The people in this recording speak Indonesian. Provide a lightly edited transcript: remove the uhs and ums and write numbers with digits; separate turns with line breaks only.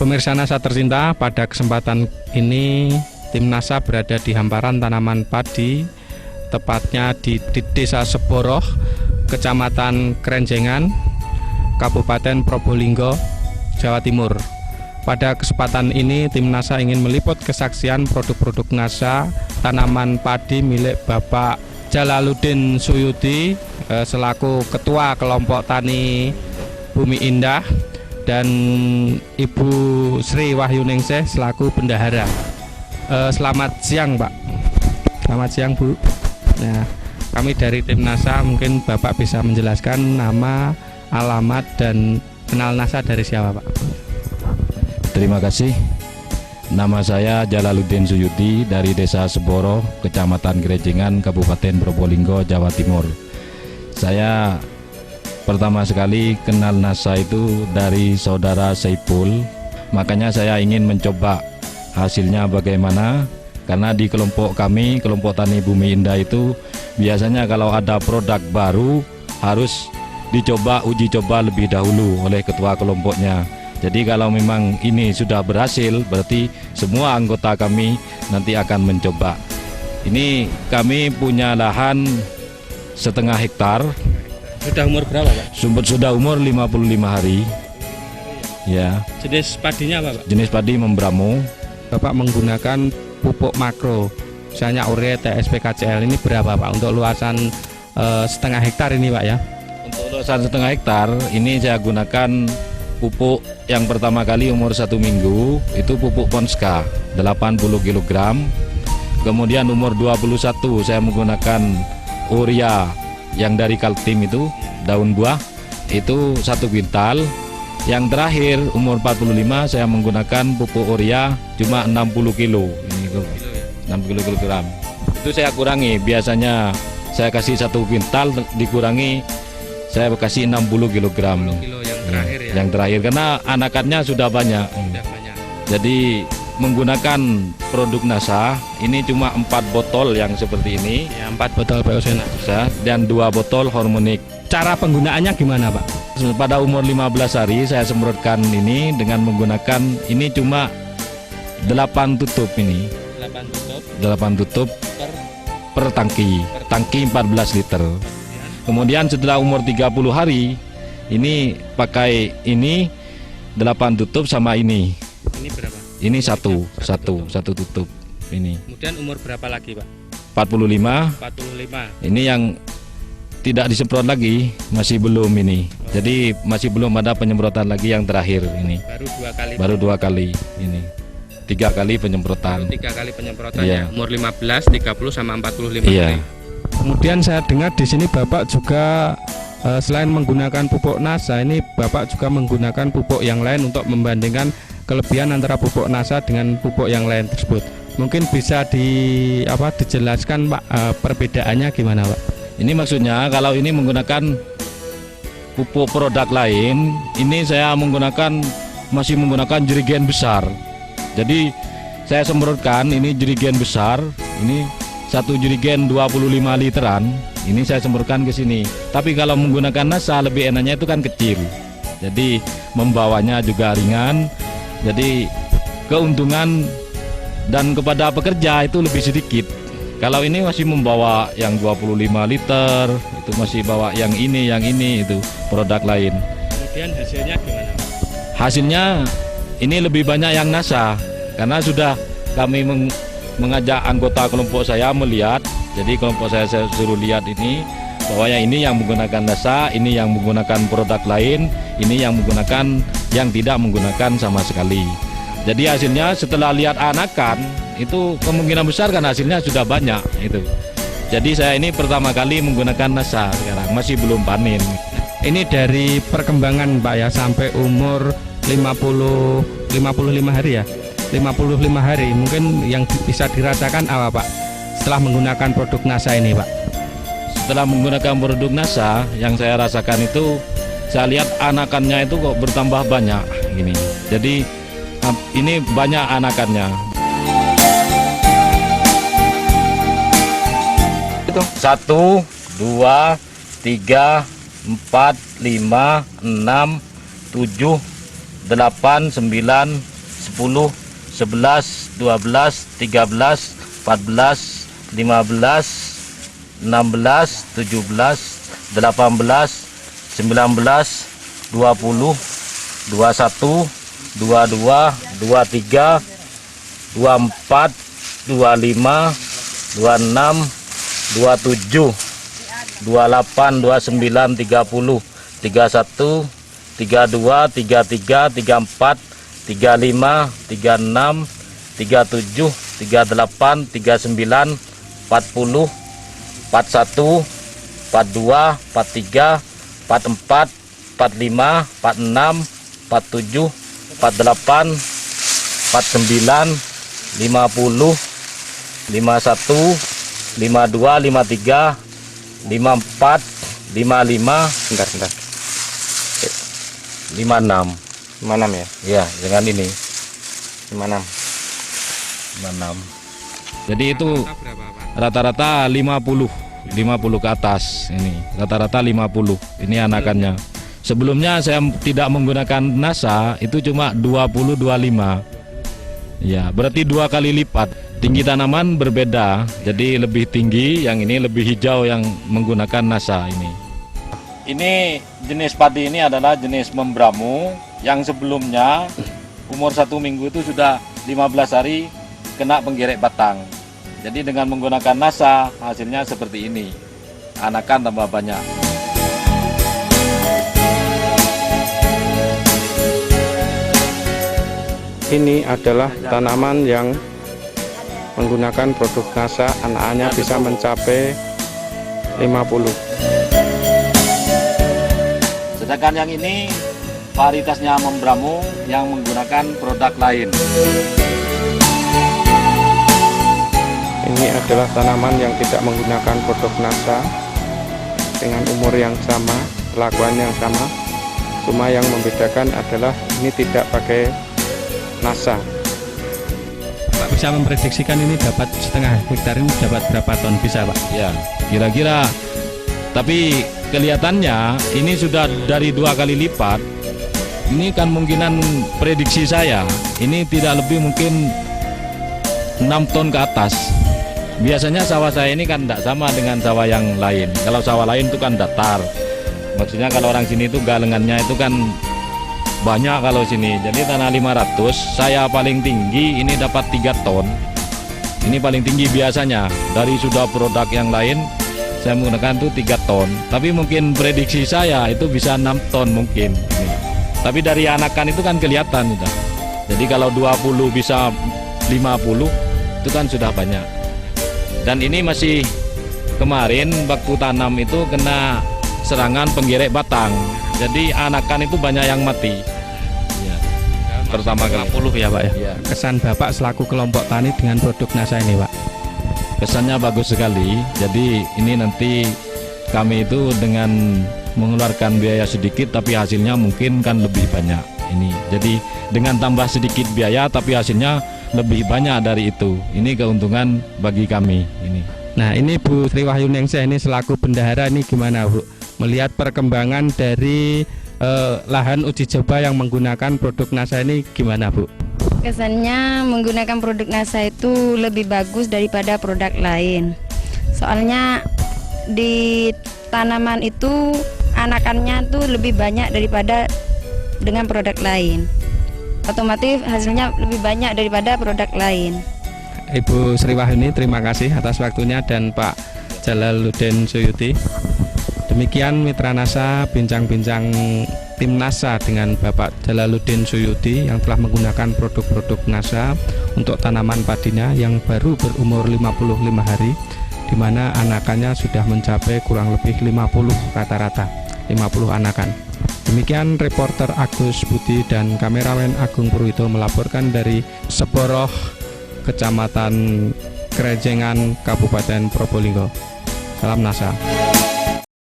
Pemirsa NASA tercinta, pada kesempatan ini tim NASA berada di hamparan tanaman padi, tepatnya di Desa Seboroh, Kecamatan Krenjengan, Kabupaten Probolinggo, Jawa Timur. Pada kesempatan ini tim NASA ingin meliput kesaksian produk-produk NASA tanaman padi milik Bapak Jalaluddin Suyuti selaku Ketua Kelompok Tani Bumi Indah dan Ibu Sri Wahyuningsih selaku Bendahara. Selamat siang Pak. Selamat siang Bu. Nah, kami dari tim NASA, mungkin Bapak bisa menjelaskan nama, alamat, dan kenal NASA dari siapa Pak?
Terima kasih. Nama saya Jalaluddin Suyuti dari Desa Seboroh, Kecamatan Krenjengan, Kabupaten Probolinggo, Jawa Timur. Saya pertama sekali kenal NASA itu dari saudara Saipul. Makanya saya ingin mencoba hasilnya bagaimana. Karena di kelompok kami, kelompok Tani Bumi Indah itu biasanya kalau ada produk baru harus dicoba, uji coba lebih dahulu oleh ketua kelompoknya. Jadi kalau memang ini sudah berhasil, berarti semua anggota kami nanti akan mencoba. Ini kami punya lahan setengah hektar.
Sudah umur berapa Pak?
Sudah umur 55 hari. Ya.
Jenis padinya apa Pak?
Jenis padi membramo.
Bapak menggunakan pupuk makro, misalnya urea, TSP, KCL, ini berapa Pak untuk luasan setengah hektar ini Pak ya?
Untuk luasan setengah hektar ini saya gunakan pupuk yang pertama kali umur 1 minggu itu pupuk Ponska 80 kg. Kemudian umur 21 saya menggunakan urea yang dari Kaltim itu daun buah itu 1 kuintal. Yang terakhir umur 45 saya menggunakan pupuk urea cuma 60 kilo. Ini 60 kg. Itu saya kurangi, biasanya saya kasih 1 kuintal dikurangi saya kasih 60 kg.
Terakhir ya?
Yang terakhir karena anakannya sudah banyak. Jadi menggunakan produk NASA ini cuma 4 botol yang seperti ini
ya, 4 botol POC NASA
dan 2 botol hormonik.
Cara penggunaannya gimana Pak?
Pada umur 15 hari saya semprotkan ini dengan menggunakan ini cuma 8 tutup ini. 8 tutup per tangki. Tangki 14 liter. Kemudian setelah umur 30 hari ini pakai ini 8 tutup sama ini.
Ini berapa?
Ini satu tutup ini.
Kemudian umur berapa lagi Pak?
45.
45.
Ini yang tidak disemprot lagi, masih belum ini. Jadi masih belum ada penyemprotan lagi yang terakhir ini. Baru 2 kali ini. 3 kali penyemprotan.
3 kali penyemprotannya.
Iya.
Umur 15, 30 sama 45
iya.
hari. Kemudian saya dengar di sini Bapak juga selain menggunakan pupuk NASA, ini Bapak juga menggunakan pupuk yang lain untuk membandingkan kelebihan antara pupuk NASA dengan pupuk yang lain tersebut. Mungkin bisa dijelaskan Pak, perbedaannya gimana Pak?
Ini maksudnya kalau ini menggunakan pupuk produk lain, ini saya masih menggunakan jerigen besar. Jadi saya semprotkan ini jerigen besar, ini 1 jerigen 25 literan, ini saya semprotkan ke sini. Tapi kalau menggunakan NASA lebih enaknya itu kan kecil. Jadi membawanya juga ringan. Jadi keuntungan dan kepada pekerja itu lebih sedikit. Kalau ini masih membawa yang 25 liter, itu masih bawa yang ini itu produk lain.
Kemudian hasilnya gimana?
Hasilnya ini lebih banyak yang NASA karena sudah kami mengajak anggota kelompok saya melihat. Jadi kelompok saya suruh lihat ini bahwa yang ini yang menggunakan NASA, ini yang menggunakan produk lain, ini yang menggunakan yang tidak menggunakan sama sekali. Jadi hasilnya setelah lihat anakan itu kemungkinan besar kan hasilnya sudah banyak itu. Jadi saya ini pertama kali menggunakan NASA sekarang, masih belum panen.
Ini dari perkembangan Pak ya sampai umur 55 hari ya. 55 hari mungkin yang bisa dirasakan apa Pak setelah menggunakan produk NASA ini Pak?
Setelah menggunakan produk NASA yang saya rasakan itu saya lihat anakannya itu kok bertambah banyak gini. Jadi ini banyak anakannya. Itu 1, 2, 3, 4, 5, 6, 7, 8, 9,
10, 11, 12, 13, 14, 15, 16, 17, 18, 19, 20, 21, 22, 23, 24, 25, 26, 27, 28, 29, 30, 31, 32, 33, 34, 35, 36, 37, 38, 39, 40, 41, 42, 43, 44, 45, 46, 47, 48, 49, 50, 51, 52, 53, 54, 55,
Bentar.
56.
56 ya?
Ya, dengan ini
56.
56.
Jadi itu rata-rata 50 ke atas ini. Rata-rata 50. Ini anakannya. Sebelumnya saya tidak menggunakan NASA, itu cuma 20-25. Ya, berarti 2 kali lipat. Tinggi tanaman berbeda, jadi lebih tinggi, yang ini lebih hijau yang menggunakan NASA ini. Ini jenis padi ini adalah jenis membramu yang sebelumnya umur 1 minggu itu sudah 15 hari kena penggerek batang. Jadi dengan menggunakan NASA hasilnya seperti ini, anakan tambah banyak.
Ini adalah tanaman yang menggunakan produk NASA, anakannya bisa mencapai 50.
Sedangkan yang ini varietasnya membramu yang menggunakan produk lain.
Ini adalah tanaman yang tidak menggunakan produk NASA dengan umur yang sama, kelakuan yang sama. Cuma yang membedakan adalah ini tidak pakai NASA. Pak bisa memprediksikan ini dapat setengah hektar ini dapat berapa ton bisa Pak?
Ya, kira-kira. Tapi kelihatannya ini sudah dari 2 kali lipat. Ini kan mungkinan prediksi saya, ini tidak lebih mungkin 6 ton ke atas. Biasanya sawah saya ini kan tidak sama dengan sawah yang lain. Kalau sawah lain itu kan datar. Maksudnya kalau orang sini itu galengannya itu kan banyak kalau sini. Jadi tanah 500, saya paling tinggi ini dapat 3 ton. Ini paling tinggi biasanya. Dari sudah produk yang lain saya menggunakan itu 3 ton. Tapi mungkin prediksi saya itu bisa 6 ton mungkin. Tapi dari anakan itu kan kelihatan sudah. Jadi kalau 20 bisa 50 itu kan sudah banyak. Dan ini masih kemarin waktu tanam itu kena serangan penggerek batang. Jadi anakan itu banyak yang mati. Ya. Pertama kali
50 ya Pak ya?
Ya.
Kesan Bapak selaku kelompok tani dengan produk NASA ini Pak?
Kesannya bagus sekali. Jadi ini nanti kami itu dengan mengeluarkan biaya sedikit tapi hasilnya mungkin kan lebih banyak ini. Jadi dengan tambah sedikit biaya tapi hasilnya lebih banyak dari itu. Ini keuntungan bagi kami ini.
Nah ini Bu Sri Wahyuningsih ini selaku bendahara ini gimana Bu? Melihat perkembangan dari lahan uji coba yang menggunakan produk NASA ini gimana Bu?
Kesannya menggunakan produk NASA itu lebih bagus daripada produk lain. Soalnya di tanaman itu anakannya tuh lebih banyak daripada dengan produk lain. Otomatis hasilnya lebih banyak daripada produk lain.
Ibu Sri Wahyuni terima kasih atas waktunya dan Pak Jalaluddin Suyuti. Demikian Mitra NASA bincang-bincang tim NASA dengan Bapak Jalaluddin Suyuti yang telah menggunakan produk-produk NASA untuk tanaman padinya yang baru berumur 55 hari, di mana anakannya sudah mencapai kurang lebih 50 rata-rata, 50 anakan. Demikian reporter Agus Budi dan kameramen Agung Purwito melaporkan dari Seboroh, Kecamatan Krenjengan, Kabupaten Probolinggo. Salam NASA.